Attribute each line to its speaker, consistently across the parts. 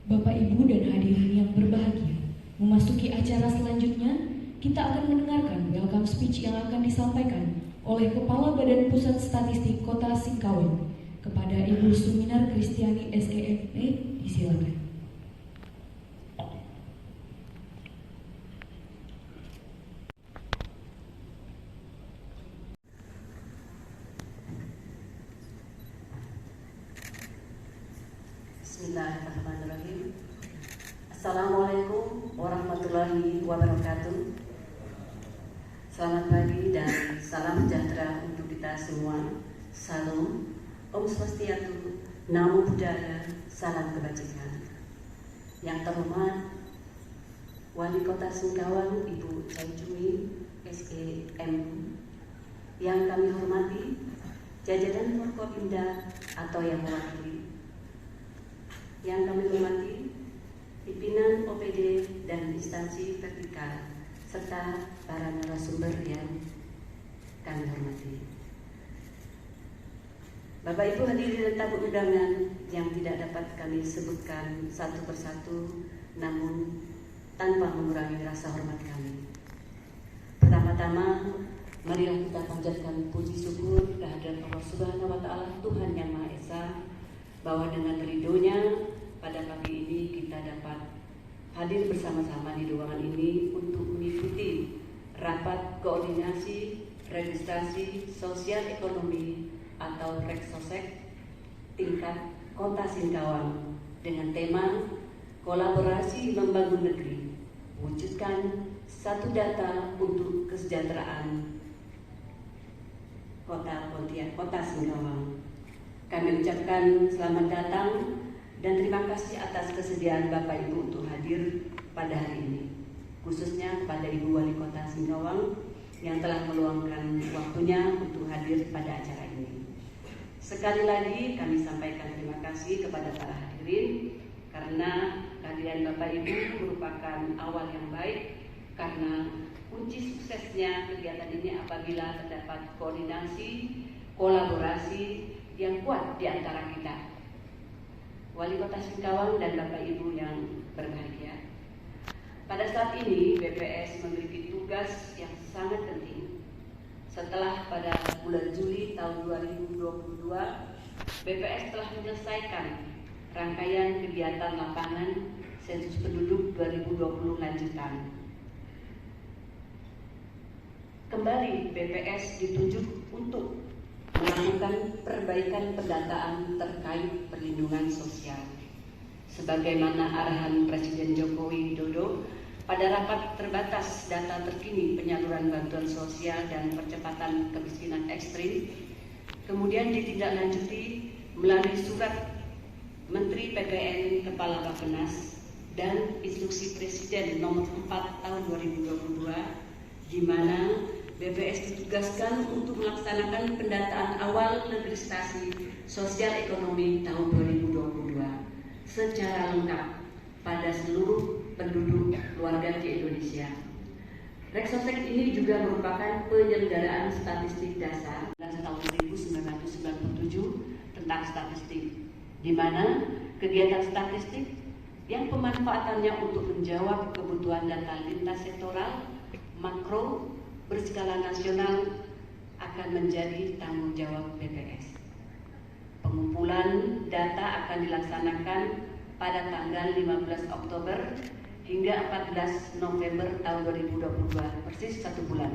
Speaker 1: Bapak, Ibu, dan hadirin yang berbahagia, memasuki acara selanjutnya, kita akan mendengarkan welcome speech yang akan disampaikan oleh Kepala Badan Pusat Statistik Kota Singkawang kepada Ibu Suminar Kristiani SEME. Disilakan.
Speaker 2: Bismillahirrahmanirrahim. Assalamualaikum warahmatullahi wabarakatuh. Selamat pagi dan salam sejahtera untuk kita semua. Salam, Om Swastiastu, Namo Buddhaya, salam kebajikan. Yang terhormat Wali Kota Singkawang Ibu Chai Chumi SEM, yang kami hormati jajaran Forkopimda atau yang mewakili, yang kami hormati pimpinan OPD dan instansi vertikal, serta para narasumber yang kami hormati. Bapak Ibu hadirin dan tamu undangan yang tidak dapat kami sebutkan satu persatu, namun tanpa mengurangi rasa hormat kami. Pertama-tama, marilah kita panjatkan puji syukur kehadirat Allah Subhanahu wa Ta'ala, Tuhan yang Maha Esa, bahwa dengan ridhonya pada pagi ini kita dapat hadir bersama-sama di ruangan ini untuk mengikuti rapat koordinasi registrasi sosial ekonomi atau Reksosek tingkat Kota Singkawang dengan tema kolaborasi membangun negeri, wujudkan satu data untuk kesejahteraan Kota Singkawang. Kami ucapkan selamat datang dan terima kasih atas kesediaan Bapak Ibu untuk hadir pada hari ini, khususnya kepada Ibu Wali Kota Singkawang yang telah meluangkan waktunya untuk hadir pada acara ini. Sekali lagi kami sampaikan terima kasih kepada para hadirin karena kehadiran Bapak Ibu merupakan awal yang baik, karena kunci suksesnya kegiatan ini apabila terdapat koordinasi, kolaborasi yang kuat di antara kita, Wali Kota Singkawang dan Bapak Ibu yang berbahagia. Pada saat ini BPS memiliki tugas yang sangat penting. Setelah pada bulan Juli tahun 2022, BPS telah menyelesaikan rangkaian kegiatan lapangan sensus penduduk 2020 lanjutan. Kembali BPS ditunjuk untuk melakukan perbaikan pendataan terkait perlindungan sosial, sebagaimana arahan Presiden Joko Widodo pada rapat terbatas data terkini penyaluran bantuan sosial dan percepatan kemiskinan ekstrim, kemudian ditindaklanjuti melalui surat Menteri PPN Kepala Bappenas dan Instruksi Presiden Nomor 4 Tahun 2022, di mana BPS ditugaskan untuk melaksanakan pendataan awal registrasi sosial ekonomi tahun 2022 secara lengkap pada seluruh penduduk keluarga di Indonesia. Reksosek ini juga merupakan penyelenggaraan statistik dasar tahun 1997 tentang statistik, di mana kegiatan statistik yang pemanfaatannya untuk menjawab kebutuhan data lintas sektoral, makro, berskala nasional akan menjadi tanggung jawab BPS. Pengumpulan data akan dilaksanakan pada tanggal 15 Oktober hingga 14 November tahun 2022, persis 1 bulan.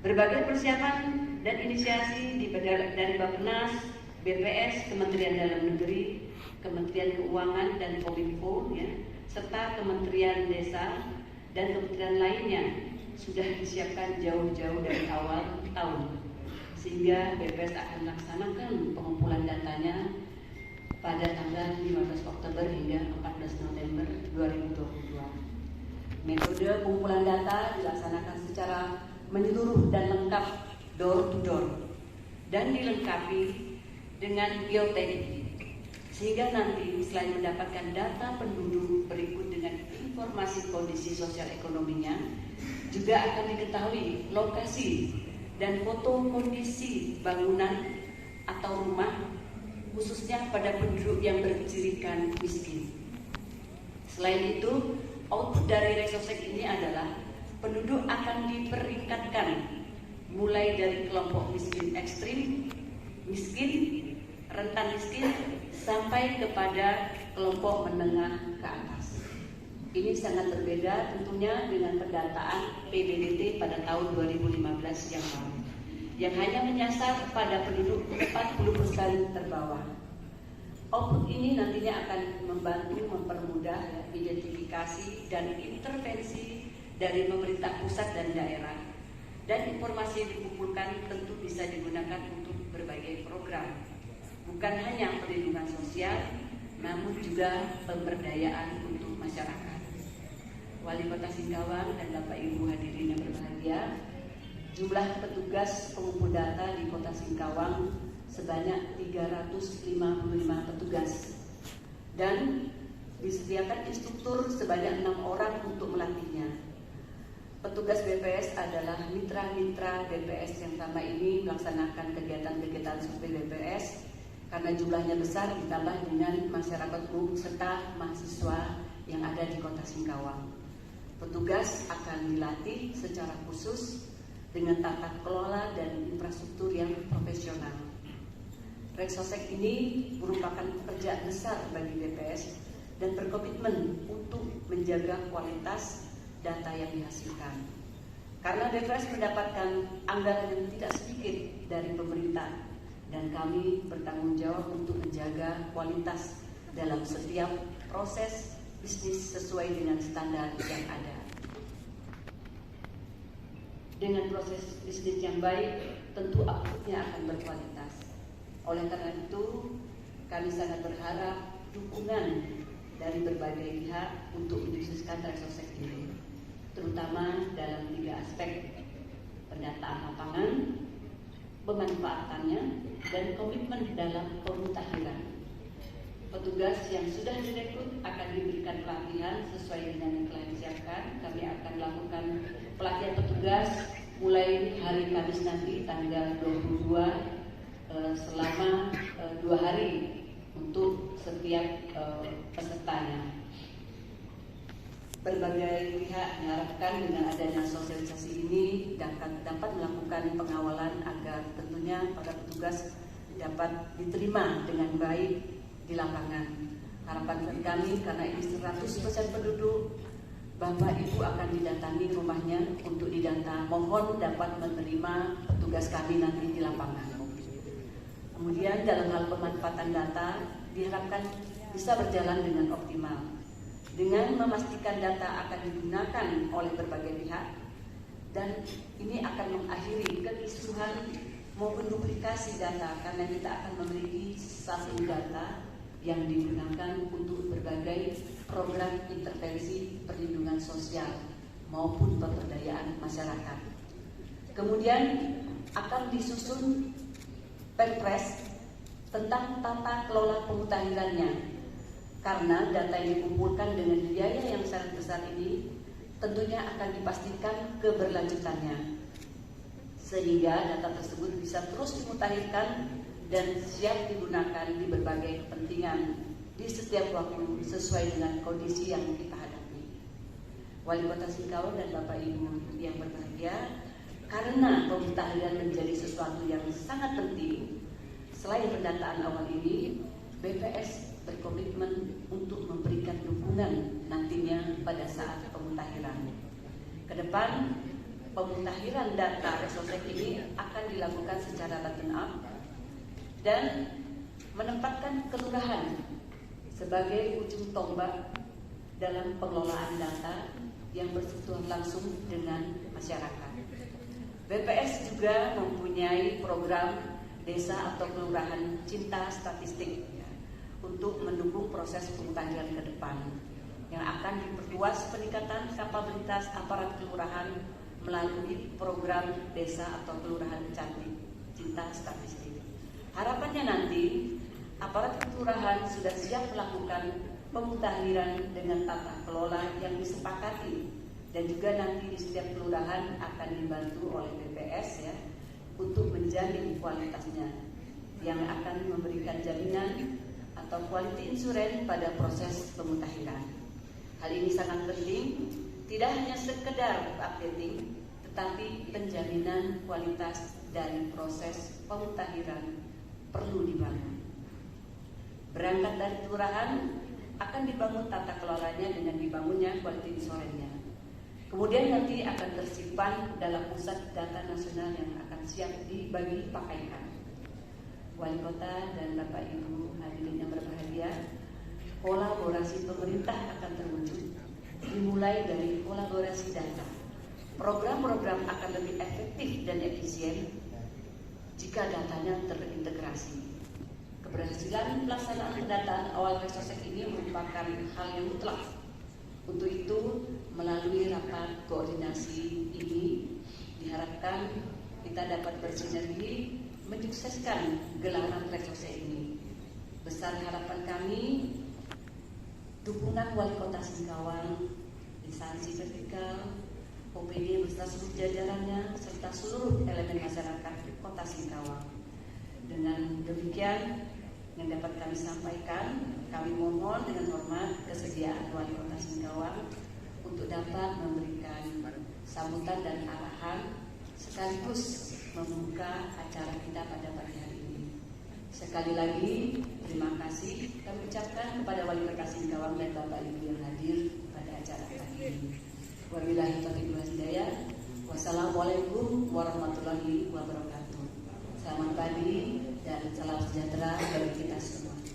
Speaker 2: Berbagai persiapan dan inisiasi dari Bappenas, BPS, Kementerian Dalam Negeri, Kementerian Keuangan dan Kominfo, serta Kementerian Desa dan kementerian lainnya sudah disiapkan jauh-jauh dari awal tahun, sehingga BPS akan melaksanakan pengumpulan datanya pada tanggal 15 Oktober hingga 14 November 2022. Metode pengumpulan data dilaksanakan secara menyeluruh dan lengkap, door to door, dan dilengkapi dengan bioteknik, sehingga nanti selain mendapatkan data penduduk berikut dengan informasi kondisi sosial ekonominya, juga akan diketahui lokasi dan foto kondisi bangunan atau rumah, khususnya pada penduduk yang bercirikan miskin. Selain itu, output dari Reksosek ini adalah penduduk akan diperingkatkan mulai dari kelompok miskin ekstrim, miskin, rentan miskin, sampai kepada kelompok menengah ke atas. Ini sangat berbeda tentunya dengan pendataan PBDT pada tahun 2015 yang lalu, yang hanya menyasar pada penduduk 40% terbawah. Output ini nantinya akan membantu mempermudah identifikasi dan intervensi dari pemerintah pusat dan daerah, dan informasi yang dikumpulkan tentu bisa digunakan untuk berbagai program, bukan hanya perlindungan sosial, namun juga pemberdayaan untuk masyarakat. Wali Kota Singkawang dan Bapak Ibu hadirin yang berbahagia, jumlah petugas pengumpul data di Kota Singkawang sebanyak 355 petugas, dan disediakan instruktur sebanyak 6 orang untuk melatihnya. Petugas BPS adalah mitra-mitra BPS yang selama ini melaksanakan kegiatan-kegiatan survei BPS, karena jumlahnya besar ditambah dengan masyarakat umum serta mahasiswa yang ada di Kota Singkawang. Petugas akan dilatih secara khusus dengan tata kelola dan infrastruktur yang profesional. Reksosek ini merupakan pekerjaan besar bagi BPS dan berkomitmen untuk menjaga kualitas data yang dihasilkan. Karena BPS mendapatkan anggaran yang tidak sedikit dari pemerintah, dan kami bertanggung jawab untuk menjaga kualitas dalam setiap proses bisnis sesuai dengan standar yang ada. Dengan proses bisnis yang baik, tentu outputnya akan berkualitas. Oleh karena itu, kami sangat berharap dukungan dari berbagai pihak untuk mensukseskan Reksosek ini, terutama dalam 3 aspek: pendataan lapangan, pemanfaatannya, dan komitmen dalam pemutahiran. Petugas yang sudah direkrut akan diberikan pelatihan sesuai dengan yang telah disiapkan. Kami akan melakukan pelatihan petugas mulai hari Kamis nanti tanggal 22 selama 2 hari untuk setiap pesertanya. Berbagai pihak mengharapkan dengan adanya sosialisasi ini dapat melakukan pengawalan agar tentunya para petugas dapat diterima dengan baik di lapangan. Harapan kami, karena ini 100% penduduk, Bapak Ibu akan didatangi rumahnya untuk didata. Mohon dapat menerima petugas kami nanti di lapangan. Kemudian dalam hal pemanfaatan data diharapkan bisa berjalan dengan optimal, dengan memastikan data akan digunakan oleh berbagai pihak, dan ini akan mengakhiri kekisruhan maupun duplikasi data, karena kita akan memiliki satu data yang digunakan untuk berbagai program intervensi perlindungan sosial maupun pemberdayaan masyarakat. Kemudian akan disusun Perpres tentang tata kelola pemutakhirannya, karena data yang dikumpulkan dengan biaya yang sangat besar ini tentunya akan dipastikan keberlanjutannya, sehingga data tersebut bisa terus dimutakhirkan dan siap digunakan di berbagai kepentingan di setiap waktu sesuai dengan kondisi yang kita hadapi. Wali Kota Singkawang dan Bapak Ibu yang berbahagia, karena pemutakhiran menjadi sesuatu yang sangat penting, selain pendataan awal ini, BPS berkomitmen untuk memberikan dukungan nantinya pada saat pemutakhiran. Kedepan, pemutakhiran data Reksosek ini akan dilakukan secara bottom up dan menempatkan kelurahan sebagai ujung tombak dalam pengelolaan data yang bersentuhan langsung dengan masyarakat. BPS juga mempunyai program desa atau kelurahan cinta statistik untuk mendukung proses pemutakhiran ke depan, yang akan diperluas peningkatan kapabilitas aparat kelurahan melalui program desa atau kelurahan cantik cinta statistik. Harapannya nanti aparat kelurahan sudah siap melakukan pemutakhiran dengan tata kelola yang disepakati, dan juga nanti di setiap kelurahan akan dibantu oleh BPS untuk menjamin kualitasnya, yang akan memberikan jaminan atau quality insurance pada proses pemutakhiran. Hal ini sangat penting, tidak hanya sekedar updating, tetapi penjaminan kualitas dari proses pemutahiran perlu dibangun. Berangkat dari kelurahan akan dibangun tata kelolanya dengan dibangunnya quality insurance-nya. Kemudian nanti akan tersimpan dalam pusat data nasional yang akan siap dibagi pakaikan. Wali Kota dan Bapak Ibu hadirin yang berbahagia, kolaborasi pemerintah akan terwujud dimulai dari kolaborasi data. Program-program akan lebih efektif dan efisien jika datanya terintegrasi. Keberhasilan pelaksanaan pendataan awal resources ini merupakan hal yang mutlak. Untuk itu, melalui rapat koordinasi ini diharapkan kita dapat bersinergi menyukseskan gelaran resources ini. Besar harapan kami, dukungan Wali Kota Singkawang, instansi vertikal, OPD beserta seluruh jajarannya, serta seluruh elemen masyarakat Kota Singkawang. Dengan demikian yang dapat kami sampaikan, kami mohon dengan hormat kesediaan Wali Kota Singkawang untuk dapat memberikan sambutan dan arahan sekaligus membuka acara kita pada pagi hari ini. Sekali lagi terima kasih kami ucapkan kepada Wali Kota Singkawang dan Bapak Ibu yang hadir pada acara kali ini. Wabillahi taufiq wal hidayah. Wassalamualaikum warahmatullahi wabarakatuh. Selamat pagi dan salam sejahtera bagi kita semua.